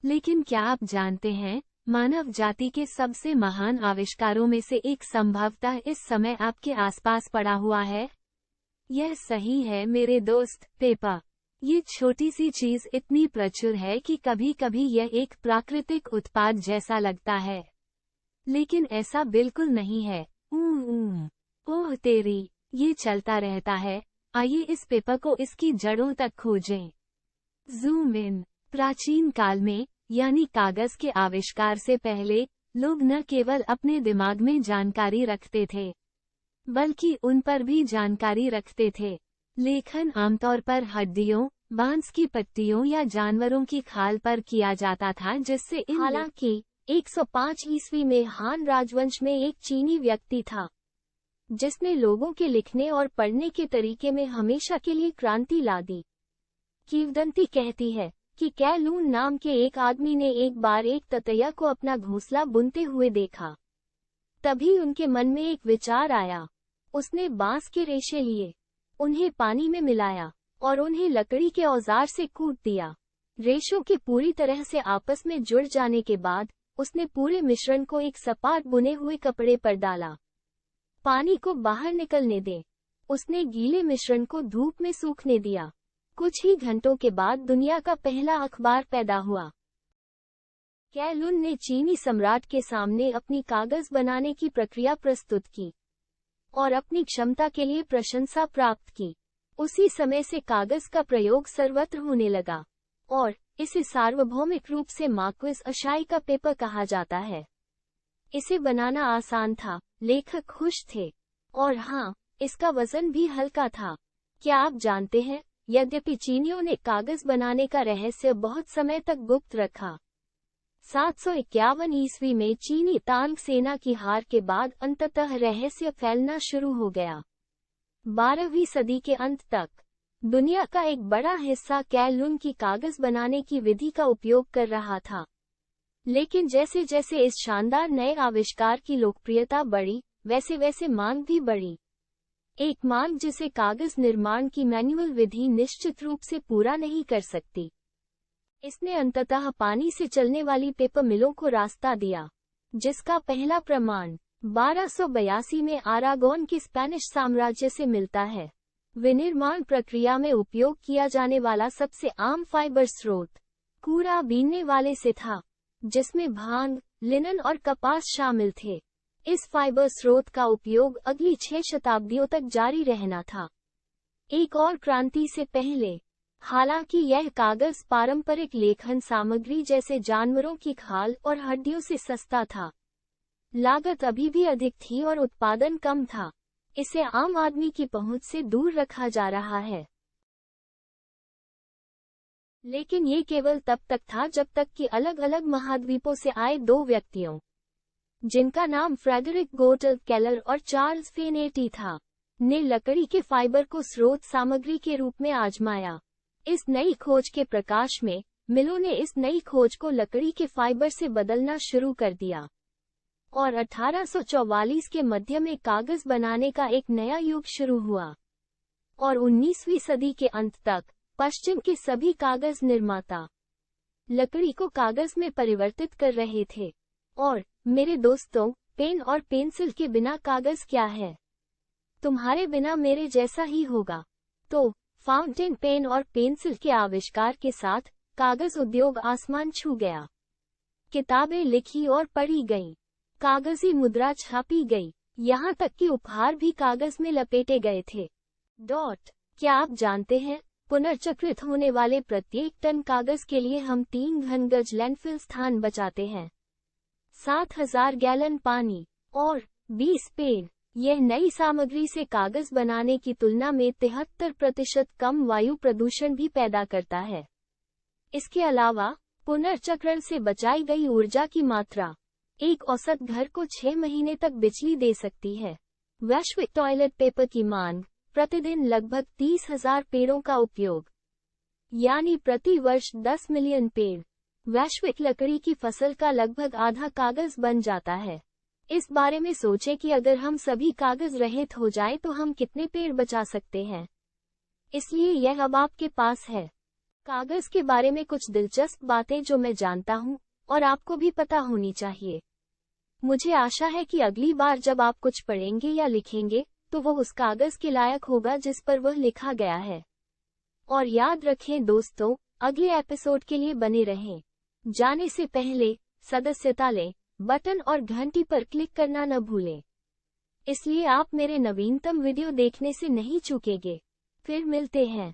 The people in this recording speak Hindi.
लेकिन क्या आप जानते हैं, मानव जाति के सबसे महान आविष्कारों में से एक संभवतः इस समय आपके आसपास पड़ा हुआ है? यह सही है मेरे दोस्त, पेपर। ये छोटी सी चीज इतनी प्रचुर है कि कभी कभी यह एक प्राकृतिक उत्पाद जैसा लगता है, लेकिन ऐसा बिल्कुल नहीं है। ओह तेरी, ये चलता रहता है। आइए इस पेपर को इसकी जड़ों तक खोजें। Zoom in. प्राचीन काल में, यानी कागज के आविष्कार से पहले, लोग न केवल अपने दिमाग में जानकारी रखते थे, बल्कि उन पर भी जानकारी रखते थे। लेखन आमतौर पर हड्डियों, बांस की पट्टियों या जानवरों की खाल पर किया जाता था, जिससे हालांकि 105 ईस्वी में हान राजवंश में एक चीनी व्यक्ति था जिसने लोगों के लिखने और पढ़ने के तरीके में हमेशा के लिए क्रांति ला दी। किंवदंती कहती है कि कै लून नाम के एक आदमी ने एक बार एक ततैया को अपना घोंसला बुनते हुए देखा। तभी उनके मन में एक विचार आया। उसने बांस के रेशे लिए, उन्हें पानी में मिलाया और उन्हें लकड़ी के औजार से कूट दिया। रेशों के पूरी तरह से आपस में जुड़ जाने के बाद उसने पूरे मिश्रण को एक सपाट बुने हुए कपड़े पर डाला। पानी को बाहर निकलने दे। उसने गीले मिश्रण को धूप में सूखने दिया। कुछ ही घंटों के बाद दुनिया का पहला अखबार पैदा हुआ। कै लून ने चीनी सम्राट के सामने अपनी कागज बनाने की प्रक्रिया प्रस्तुत की और अपनी क्षमता के लिए प्रशंसा प्राप्त की। उसी समय से कागज का प्रयोग सर्वत्र होने लगा और इसे सार्वभौमिक रूप से मार्क्वेस अशाई का पेपर कहा जाता है। इसे बनाना आसान था, लेखक खुश थे, और हाँ, इसका वजन भी हल्का था। क्या आप जानते हैं, यद्यपि चीनियों ने कागज बनाने का रहस्य बहुत समय तक गुप्त रखा, 751 ईस्वी में चीनी तांग सेना की हार के बाद अंततः रहस्य फैलना शुरू हो गया। 12वीं सदी के अंत तक दुनिया का एक बड़ा हिस्सा कै लून की कागज बनाने की विधि का उपयोग कर रहा था। लेकिन जैसे जैसे इस शानदार नए आविष्कार की लोकप्रियता बढ़ी, वैसे वैसे मांग भी बढ़ी। एक मांग जिसे कागज निर्माण की मैनुअल विधि निश्चित रूप से पूरा नहीं कर सकती। इसने अंततः पानी से चलने वाली पेपर मिलों को रास्ता दिया, जिसका पहला प्रमाण 1282 में आरागोन के स्पेनिश साम्राज्य से मिलता है। विनिर्माण प्रक्रिया में उपयोग किया जाने वाला सबसे आम फाइबर स्रोत कूड़ा बीनने वाले से था, जिसमें भांग, लिनन और कपास शामिल थे। इस फाइबर स्रोत का उपयोग अगली 6 शताब्दियों तक जारी रहना था। एक और क्रांति से पहले, हालांकि यह कागज पारंपरिक लेखन सामग्री जैसे जानवरों की खाल और हड्डियों से सस्ता था, लागत अभी भी अधिक थी और उत्पादन कम था। इसे आम आदमी की पहुंच से दूर रखा जा रहा है। लेकिन ये केवल तब तक था जब तक कि अलग अलग महाद्वीपों से आए दो व्यक्तियों, जिनका नाम फ्रेडरिक गोटल केलर और चार्ल्स फेनेटी था, ने लकड़ी के फाइबर को स्रोत सामग्री के रूप में आजमाया। इस नई खोज के प्रकाश में मिलों ने इस नई खोज को लकड़ी के फाइबर से बदलना शुरू कर दिया और 1844 के मध्य में कागज बनाने का एक नया युग शुरू हुआ। और 19वीं सदी के अंत तक पश्चिम के सभी कागज निर्माता लकड़ी को कागज में परिवर्तित कर रहे थे। और मेरे दोस्तों, पेन और पेंसिल के बिना कागज क्या है? तुम्हारे बिना मेरे जैसा ही होगा। तो फाउंटेन पेन और पेंसिल के आविष्कार के साथ कागज उद्योग आसमान छू गया। किताबें लिखी और पढ़ी गईं, कागजी मुद्रा छापी गई, यहाँ तक कि उपहार भी कागज में लपेटे गए थे। क्या आप जानते हैं, पुनर्चक्रित होने वाले प्रत्येक टन कागज के लिए हम 3 घन गज लैंडफिल स्थान बचाते हैं, 7000 गैलन पानी और 20 पेड़। यह नई सामग्री से कागज बनाने की तुलना में 73% कम वायु प्रदूषण भी पैदा करता है। इसके अलावा पुनर्चक्रण से बचाई गई ऊर्जा की मात्रा एक औसत घर को 6 महीने तक बिजली दे सकती है। वैश्विक टॉयलेट पेपर की मांग प्रतिदिन लगभग 30,000 पेड़ों का उपयोग, यानी प्रति वर्ष 10 मिलियन पेड़। वैश्विक लकड़ी की फसल का लगभग आधा कागज बन जाता है। इस बारे में सोचें कि अगर हम सभी कागज रहित हो जाएं तो हम कितने पेड़ बचा सकते हैं। इसलिए यह अब आपके पास है। कागज के बारे में कुछ दिलचस्प बातें जो मैं जानता हूँ और आपको भी पता होनी चाहिए। मुझे आशा है कि अगली बार जब आप कुछ पढ़ेंगे या लिखेंगे तो वह उस कागज के लायक होगा जिस पर वह लिखा गया है। और याद रखें दोस्तों, अगले एपिसोड के लिए बने रहें। जाने से पहले सदस्यता लें बटन और घंटी पर क्लिक करना न भूलें, इसलिए आप मेरे नवीनतम वीडियो देखने से नहीं चूकेंगे। फिर मिलते हैं।